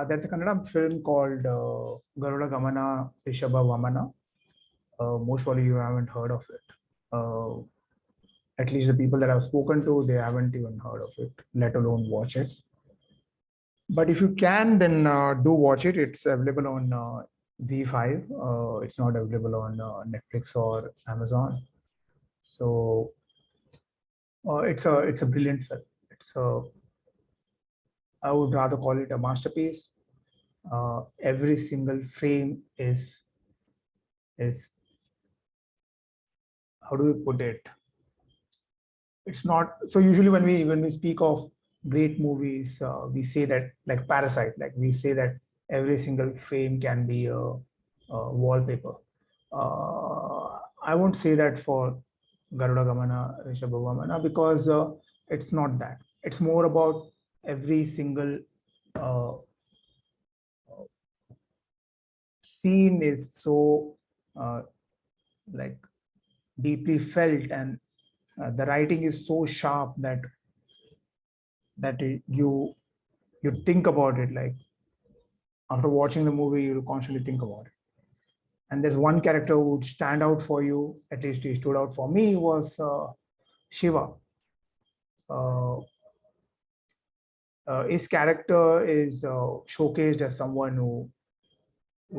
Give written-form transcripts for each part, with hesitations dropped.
There's a Kannada film called Garuda Gamana Vrishabha Vahana. Most probably you haven't heard of it. At least the people that I've spoken to, they haven't even heard of it, let alone watch it. But if you can, then do watch it. It's available on Z5. It's not available on Netflix or Amazon. So it's a brilliant film. It's a I would rather call it a masterpiece. Every single frame is how do we put it? It's not so. Usually when we speak of great movies, we say that like Parasite, like we say that every single frame can be a wallpaper. I won't say that for Garuda Gamana Vrishabha Vahana because it's not that. It's more about every single uh, scene is so uh, like deeply felt, and the writing is so sharp that you think about it, like after watching the movie you constantly think about it. And there's one character who would stand out for you, at least he stood out for me, was Shiva. uh, his character is showcased as someone who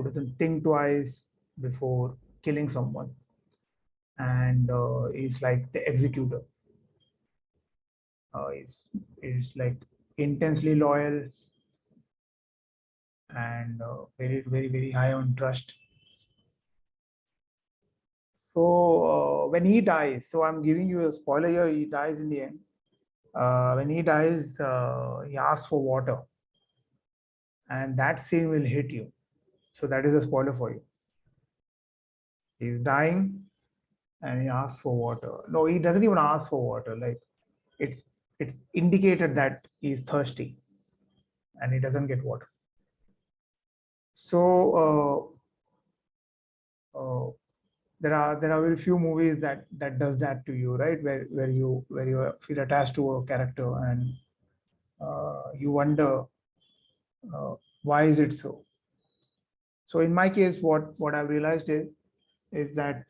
doesn't think twice before killing someone, and he's like the executor. He's like intensely loyal and very high on trust. So when he dies, so I'm giving you a spoiler here, he dies in the end. When he dies, he asks for water, and that scene will hit you. So that is a spoiler for you. He's dying and he asks for water. No, he doesn't even ask for water. Like it's it's indicated that he's thirsty and he doesn't get water. So there are very few movies that does that to you, right? Where you feel attached to a character and you wonder why is it so. So in my case, what I've realized is that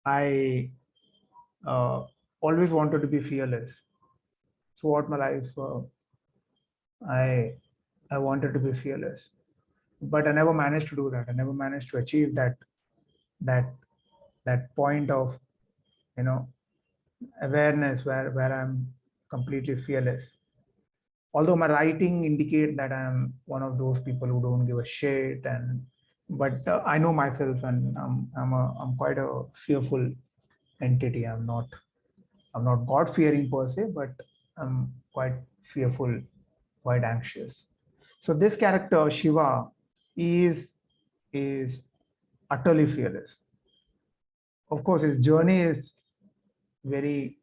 I uh, always wanted to be fearless throughout my life. I I wanted to be fearless, but I never managed to do that. I never managed to achieve that that point of you know awareness where I'm completely fearless. Although my writing indicate that I'm one of those people who don't give a shit, and but I know myself, and I'm quite a fearful entity. I'm not God fearing per se, but I'm quite fearful, quite anxious. So this character Shiva is utterly fearless. Of course, his journey is very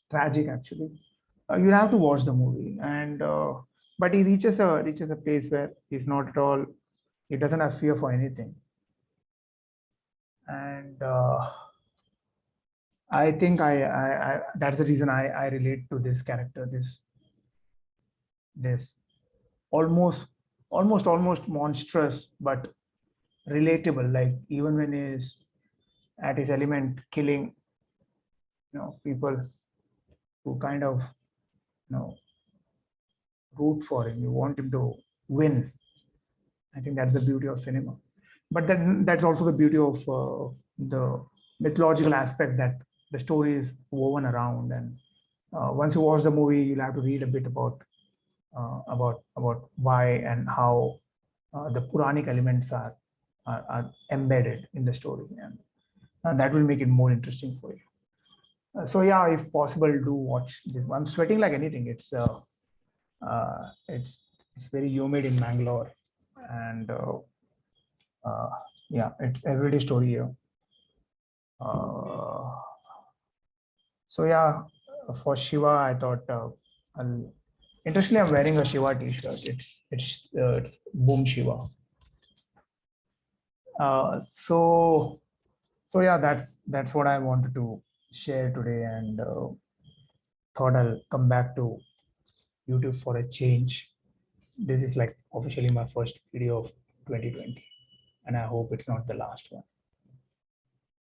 tragic actually. You have to watch the movie, and but he reaches a place where he's not at all. He doesn't have fear for anything, and I think I that's the reason I relate to this character. This almost almost monstrous but relatable. Like even when he's at his element, killing people who kind of root for him. You want him to win. I think that's the beauty of cinema. But then that's also the beauty of the mythological aspect that the story is woven around. And once you watch the movie, you'll have to read a bit about why and how the Puranic elements are embedded in the story, and that will make it more interesting for you. So yeah, if possible, do watch this. I'm sweating like anything. Uh, it's it's very humid in Bangalore, and uh, yeah, it's everyday story here. Uh, so yeah, for Shiva, I thought I'll. Interestingly, I'm wearing a Shiva T-shirt. It's Boom Shiva. So so yeah, that's what I wanted to share today, and thought I'll come back to YouTube for a change. This is like officially my first video of 2020, and I hope it's not the last one.